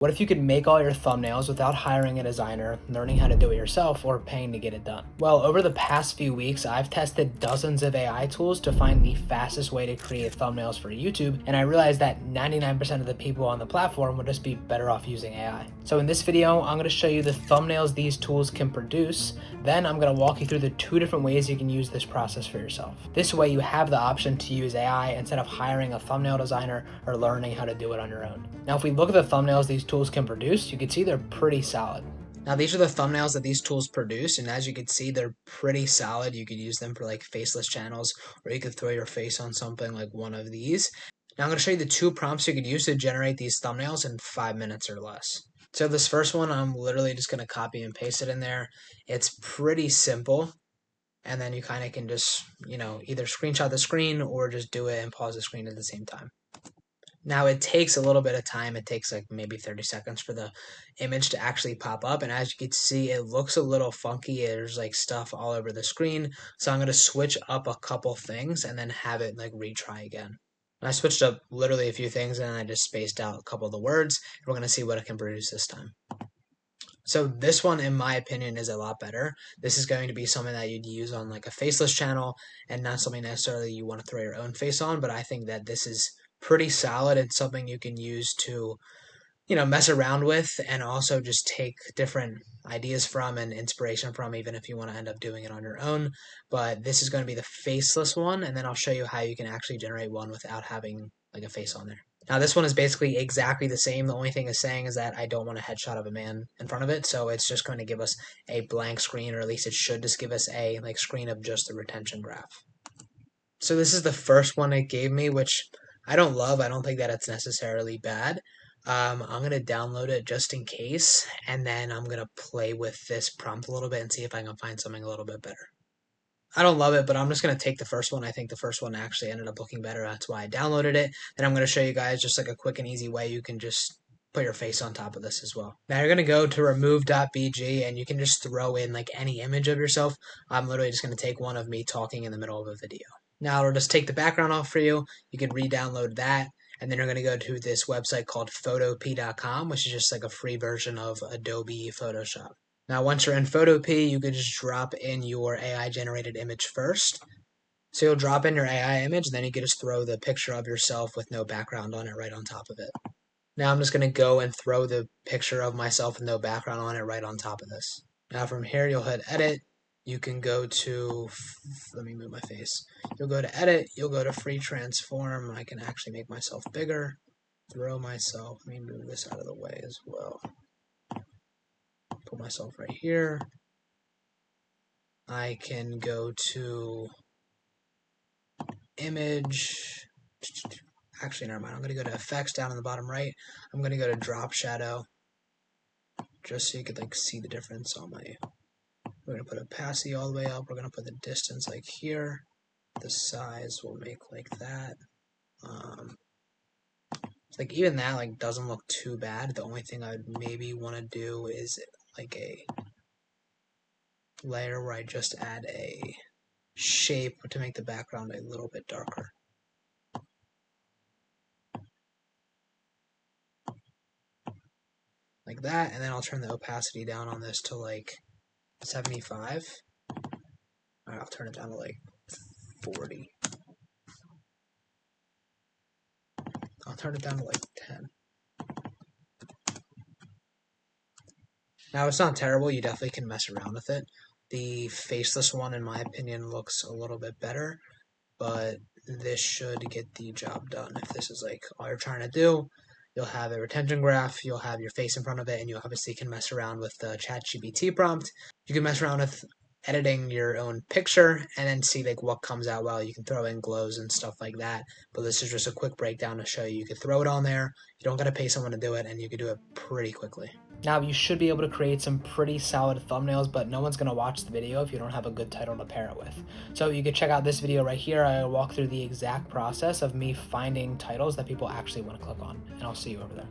What if you could make all your thumbnails without hiring a designer, learning how to do it yourself, or paying to get it done? Well, over the past few weeks, I've tested dozens of AI tools to find the fastest way to create thumbnails for YouTube, and I realized that 99% of the people on the platform would just be better off using AI. So in this video, I'm going to show you the thumbnails these tools can produce. Then I'm going to walk you through the 2 different ways you can use this process for yourself. This way you have the option to use AI instead of hiring a thumbnail designer or learning how to do it on your own. Now, if we look at the thumbnails these tools can produce, you can see they're pretty solid. Now, these are the thumbnails that these tools produce, and as you can see, they're pretty solid. You could use them for like faceless channels, or you could throw your face on something like one of these. Now, I'm going to show you the 2 prompts you could use to generate these thumbnails in 5 minutes or less. So this first one, I'm literally just going to copy and paste it in there. It's pretty simple. And then you kind of can just, either screenshot the screen or just do it and pause the screen at the same time. Now it takes a little bit of time. It takes like maybe 30 seconds for the image to actually pop up. And as you can see, it looks a little funky. There's like stuff all over the screen. So I'm going to switch up a couple things and then have it like retry again. And I switched up literally a few things and I just spaced out a couple of the words. We're going to see what it can produce this time. So this one, in my opinion, is a lot better. This is going to be something that you'd use on like a faceless channel and not something necessarily you want to throw your own face on. But I think that this is pretty solid and something you can use to, mess around with and also just take different ideas from and inspiration from, even if you want to end up doing it on your own. But this is going to be the faceless one, and then I'll show you how you can actually generate one without having like a face on there. Now this one is basically exactly the same. The only thing it's saying is that I don't want a headshot of a man in front of it, so it's just going to give us a blank screen, or at least it should just give us a screen of just the retention graph. So this is the first one it gave me, which I don't love. I don't think that it's necessarily bad. I'm going to download it just in case, and then I'm going to play with this prompt a little bit and see if I can find something a little bit better. I don't love it, but I'm just going to take the first one. I think the first one actually ended up looking better. That's why I downloaded it. Then I'm going to show you guys just like a quick and easy way you can just put your face on top of this as well. Now you're going to go to remove.bg and you can just throw in like any image of yourself. I'm literally just going to take one of me talking in the middle of a video. Now it'll just take the background off for you. You can re-download that. And then you're going to go to this website called photop.com, which is just like a free version of Adobe Photoshop. Now, once you're in Photop, you can just drop in your AI-generated image first. So you'll drop in your AI image, and then you can just throw the picture of yourself with no background on it right on top of it. Now I'm just going to go and throw the picture of myself with no background on it right on top of this. Now from here, you'll hit Edit. You can go to, let me move my face. You'll go to Edit. You'll go to Free Transform. I can actually make myself bigger. Throw myself. Let me move this out of the way as well. Put myself right here. I can go to Image. Actually, never mind. I'm going to go to Effects down in the bottom right. I'm going to go to Drop Shadow, just so you could like see the difference on my. We're going to put opacity all the way up. We're going to put the distance like here. The size will make like that. Like even that like doesn't look too bad. The only thing I would maybe want to do is like a layer where I just add a shape to make the background a little bit darker. Like that, and then I'll turn the opacity down on this to like 75. Alright, I'll turn it down to like 40. I'll turn it down to like 10. Now it's not terrible, you definitely can mess around with it. The faceless one, in my opinion, looks a little bit better, but this should get the job done. If this is like all you're trying to do, you'll have a retention graph, you'll have your face in front of it, and you obviously can mess around with the ChatGPT prompt. You can mess around with editing your own picture and then see like what comes out well. You can throw in glows and stuff like that, but this is just a quick breakdown to show you. You could throw it on there, you don't got to pay someone to do it, and you can do it pretty quickly. Now you should be able to create some pretty solid thumbnails, but no one's going to watch the video if you don't have a good title to pair it with. So you can check out this video right here. I walk through the exact process of me finding titles that people actually want to click on, and I'll see you over there.